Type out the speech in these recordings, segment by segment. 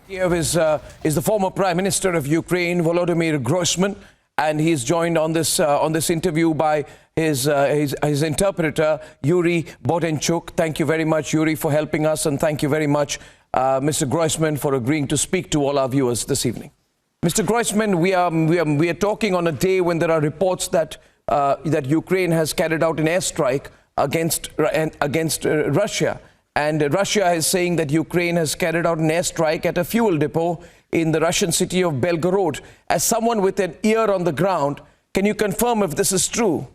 Here is the former Prime Minister of Ukraine, Volodymyr Groysman, and he's joined on this interview by his interpreter, Yuri Botenchuk. Thank you very much, Yuri, for helping us, and thank you very much, Mr. Groysman, for agreeing to speak to all our viewers this evening. Mr. Groysman, we are talking on a day when there are reports that Ukraine has carried out an airstrike against Russia. And Russia is saying that Ukraine has carried out an airstrike at a fuel depot in the Russian city of Belgorod. As someone with an ear on the ground, can you confirm if this is true?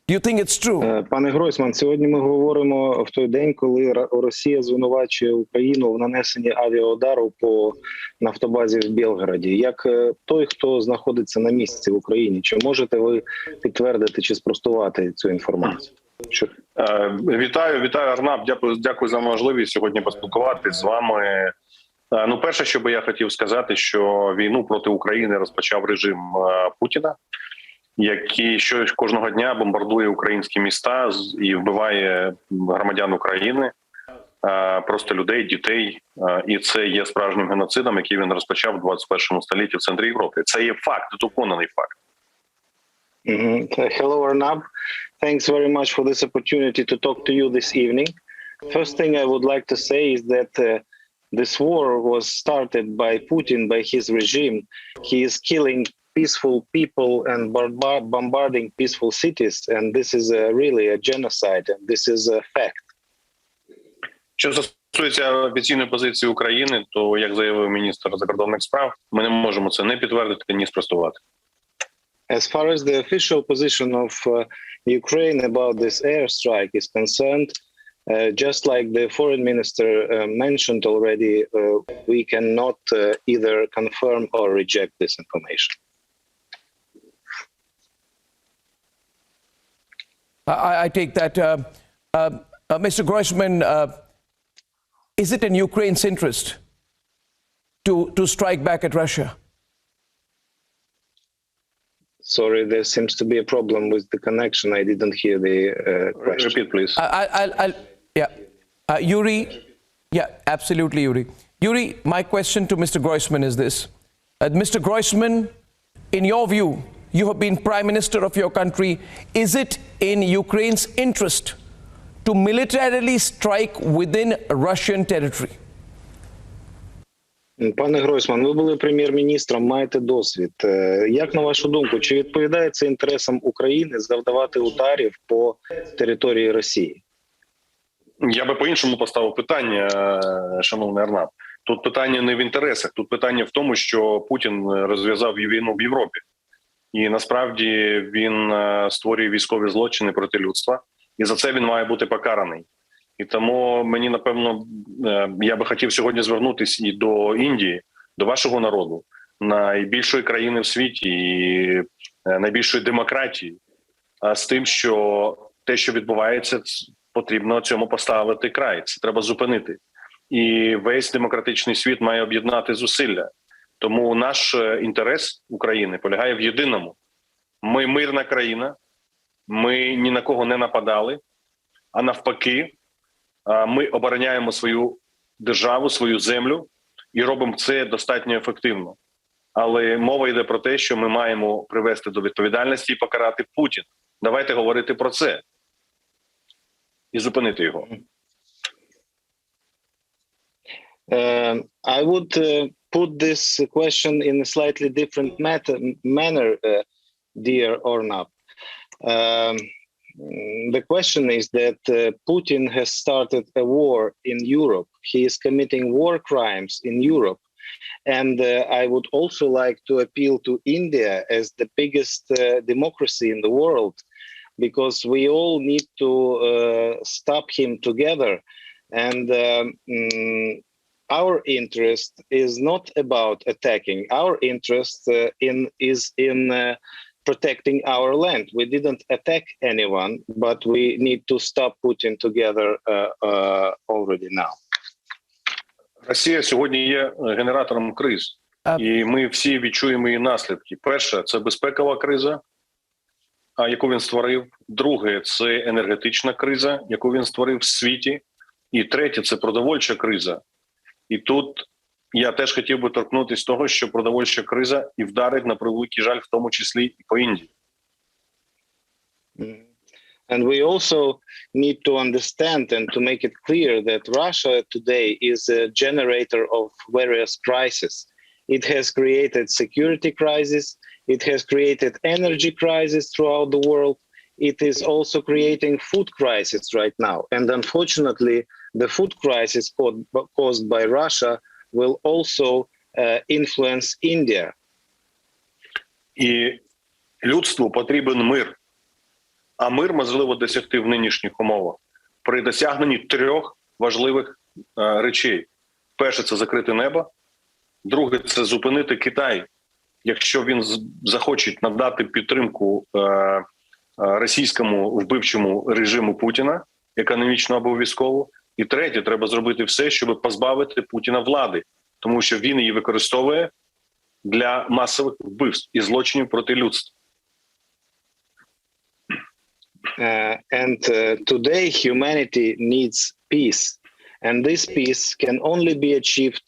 Do you think it's true? Пане Гройсман, сьогодні ми говоримо в той день, коли Росія звинувачує Україну в нанесенні авіаудару по нафтобазі в Белгороді. Як той, хто знаходиться на місці в Україні, чи можете ви підтвердити чи спростувати цю інформацію? Вітаю, Арнаб. Дякую за можливість сьогодні поспілкуватися з вами. Ну, перше, що би я хотів сказати, що війну проти України розпочав режим Путіна, який кожного дня бомбардує українські міста і вбиває громадян України, просто людей, дітей. І це є справжнім геноцидом, який він розпочав у 21 столітті в центрі Європи. Це є факт, доконаний факт. Hello, Arnab. Thanks very much for this opportunity to talk to you this evening. First thing I would like to say is that this war was started by Putin, by his regime. He is killing peaceful people and bombarding peaceful cities, and this is really a genocide, and this is a fact. Що стосується офіційної позиції України, то, як заявив міністр закордонних справ, ми не можемо це не підтвердити, ні спростувати. As far as the official position of Ukraine about this airstrike is concerned, just like the foreign minister mentioned already, we cannot either confirm or reject this information. I take that. Mr. Groysman, is it in Ukraine's interest to strike back at Russia? Sorry, there seems to be a problem with the connection. I didn't hear the question. Repeat, please. Yuri, absolutely, Yuri. Yuri, my question to Mr. Groysman is this. Mr. Groysman, in your view, you have been Prime Minister of your country. Is it in Ukraine's interest to militarily strike within Russian territory? Пане Гройсман, ви були прем'єр-міністром, маєте досвід. Як, на вашу думку, чи відповідає це інтересам України завдавати ударів по території Росії? Я би по-іншому поставив питання, шановний Арнаб. Тут питання не в інтересах, тут питання в тому, що Путін розв'язав війну в Європі. І насправді він створює військові злочини проти людства, і за це він має бути покараний. І тому мені, напевно, я би хотів сьогодні звернутися і до Індії, до вашого народу, найбільшої країни в світі і найбільшої демократії, з тим, що те, що відбувається, потрібно цьому поставити край, це треба зупинити. І весь демократичний світ має об'єднати зусилля. Тому наш інтерес України полягає в єдиному. Ми мирна країна, ми ні на кого не нападали, а навпаки, ми обороняємо свою державу, свою землю і робимо це достатньо ефективно. Але мова йде про те, що ми маємо привести до відповідальності і покарати Путіна. Давайте говорити про це і зупинити його. I would put this question in a slightly different manner, dear Arnab. The question is that Putin has started a war in Europe. He is committing war crimes in Europe. And I would also like to appeal to India as the biggest democracy in the world, because we all need to stop him together. And our interest is not about attacking. Our interest is in protecting our land. We didn't attack anyone, but we need to stop Putin together already now. Росія сьогодні є генератором криз, і ми всі відчуємо її наслідки. Перше – це безпекова криза, яку він створив. Друге – це енергетична криза, яку він створив в світі. І третє – це продовольча криза. І тут я теж хотів би торкнутися того, що продовольча криза і вдарить, на превеликий жаль, в тому числі і по Індії. And we also need to understand and to make it clear that Russia today is a generator of various crises. It has created security crisis. It has created energy crisis throughout the world. It is also creating food crisis right now. And unfortunately, the food crisis caused by Russia will also influence India. І людству потрібен мир. А мир можливо досягти в нинішніх умовах при досягненні 3 важливих речей. Перше – це закрити небо. Друге – це зупинити Китай, якщо він захоче надати підтримку російському вбивчому режиму Путіна, економічно або військово. І третє – треба зробити все, щоб позбавити Путіна влади, тому що він її використовує для масових вбивств і злочинів проти людства. Today humanity needs peace, and this peace can only be achieved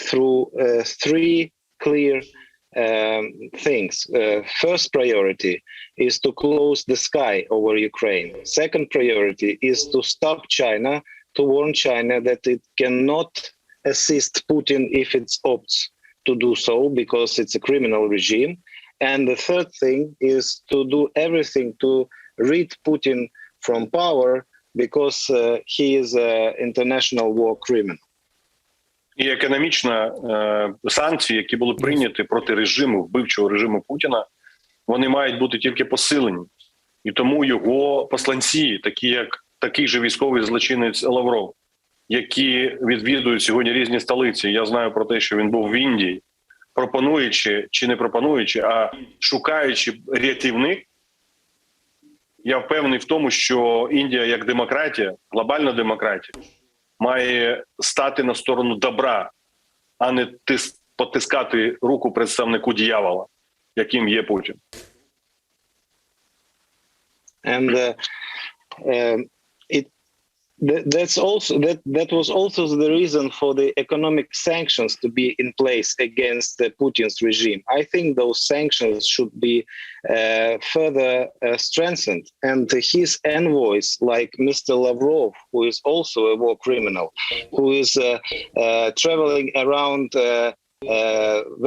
through 3 clear things. First priority is to close the sky over Ukraine. Second priority is to stop China, to warn China that it cannot assist Putin if it opts to do so, because it's a criminal regime. And the third thing is to do everything to rid Putin from power, because he is an international war criminal. І економічні санкції, які були прийняті проти режиму, вбивчого режиму Путіна, вони мають бути тільки посилені. І тому його посланці, такі як такий же військовий злочинець Лавров, які відвідують сьогодні різні столиці. Я знаю про те, що він був в Індії, пропонуючи, чи не пропонуючи, а шукаючи рятівник. Я впевнений в тому, що Індія як демократія, глобальна демократія, має стати на сторону добра, а не потискати руку представнику диявола, яким є Путін. And that was also the reason for the economic sanctions to be in place against Putin's regime. I think those sanctions should be further strengthened, and his envoys, like Mr. Lavrov, who is also a war criminal, who is traveling around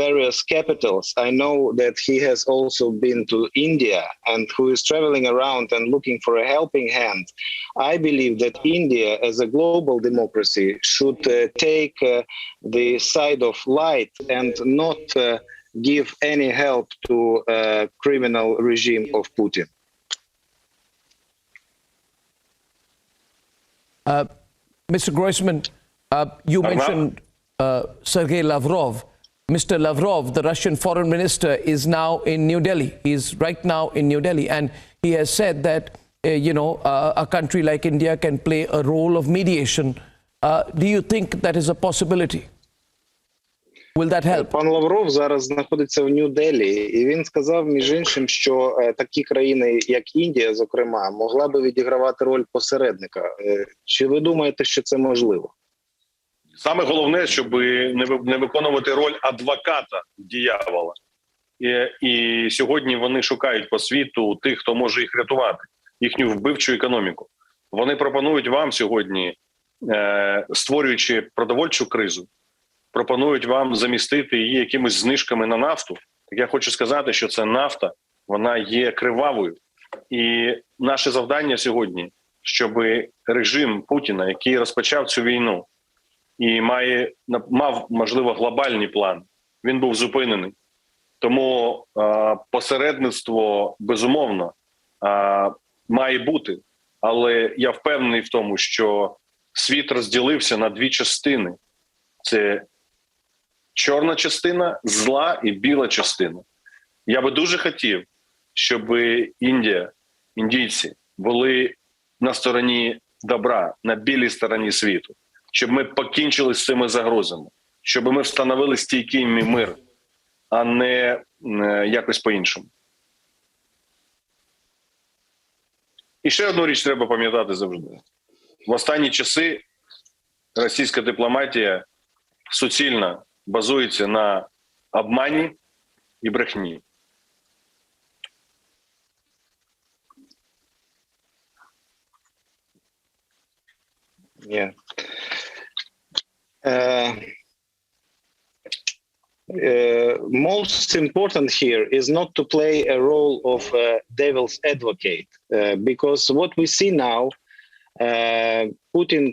various capitals. I know that he has also been to India, and who is traveling around and looking for a helping hand. I believe that India, as a global democracy, should take the side of light and not give any help to criminal regime of Putin. Mr. Groisman, you mentioned Sergei Lavrov. Mr. Lavrov, the Russian foreign minister, is now in New Delhi. He's right now in New Delhi, and he has said that a country like India can play a role of mediation. Do you think that is a possibility? Will that help? Пан Лавров зараз знаходиться в Нью-Делі, і він сказав, між іншим, що такі країни, як Індія, зокрема, могла би відігравати роль посередника. Чи ви думаєте, що це можливо? Саме головне, щоб не виконувати роль адвоката диявола. І сьогодні вони шукають по світу тих, хто може їх рятувати, їхню вбивчу економіку. Вони пропонують вам сьогодні, створюючи продовольчу кризу, пропонують вам замістити її якимись знижками на нафту. Так я хочу сказати, що ця нафта, вона є кривавою. І наше завдання сьогодні, щоб режим Путіна, який розпочав цю війну, і мав, можливо, глобальний план, він був зупинений. Тому посередництво, безумовно, має бути. Але я впевнений в тому, що світ розділився на 2 частини. Це чорна частина, зла і біла частина. Я би дуже хотів, щоб Індія, індійці були на стороні добра, на білій стороні світу. Щоб ми покінчили з цими загрозами, щоб ми встановили стійкий мир, а не якось по-іншому. І ще одну річ треба пам'ятати завжди. В останні часи російська дипломатія суцільно базується на обмані і брехні. Yeah. Most important here is not to play a role of devil's advocate, because what we see now, Putin,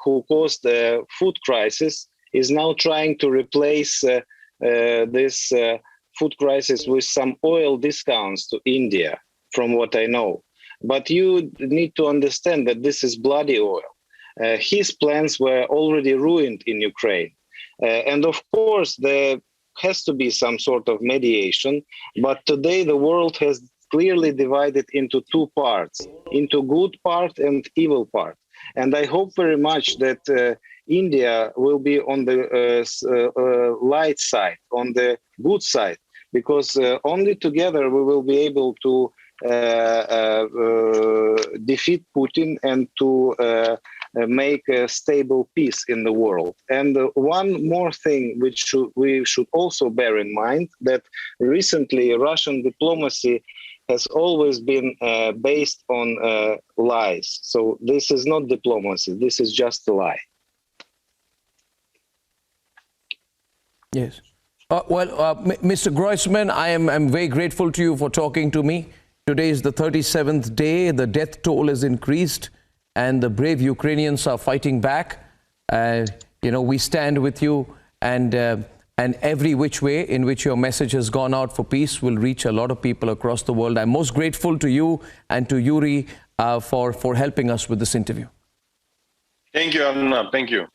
who caused the food crisis, is now trying to replace this food crisis with some oil discounts to India, from what I know. But you need to understand that this is bloody oil. His plans were already ruined in Ukraine. And of course, there has to be some sort of mediation. But today, the world has clearly divided into two parts, into good part and evil part. And I hope very much that India will be on the light side, on the good side, because only together we will be able to defeat Putin and to make a stable peace in the world. And one more thing which we should also bear in mind, that recently Russian diplomacy has always been based on lies. So this is not diplomacy, this is just a lie. Yes. Mr. Groisman, I'm very grateful to you for talking to me. Today is the 37th day. The death toll has increased, and the brave Ukrainians are fighting back. We stand with you, and every which way in which your message has gone out for peace will reach a lot of people across the world. I'm most grateful to you and to Yuri for helping us with this interview. Thank you, Arnab. Thank you.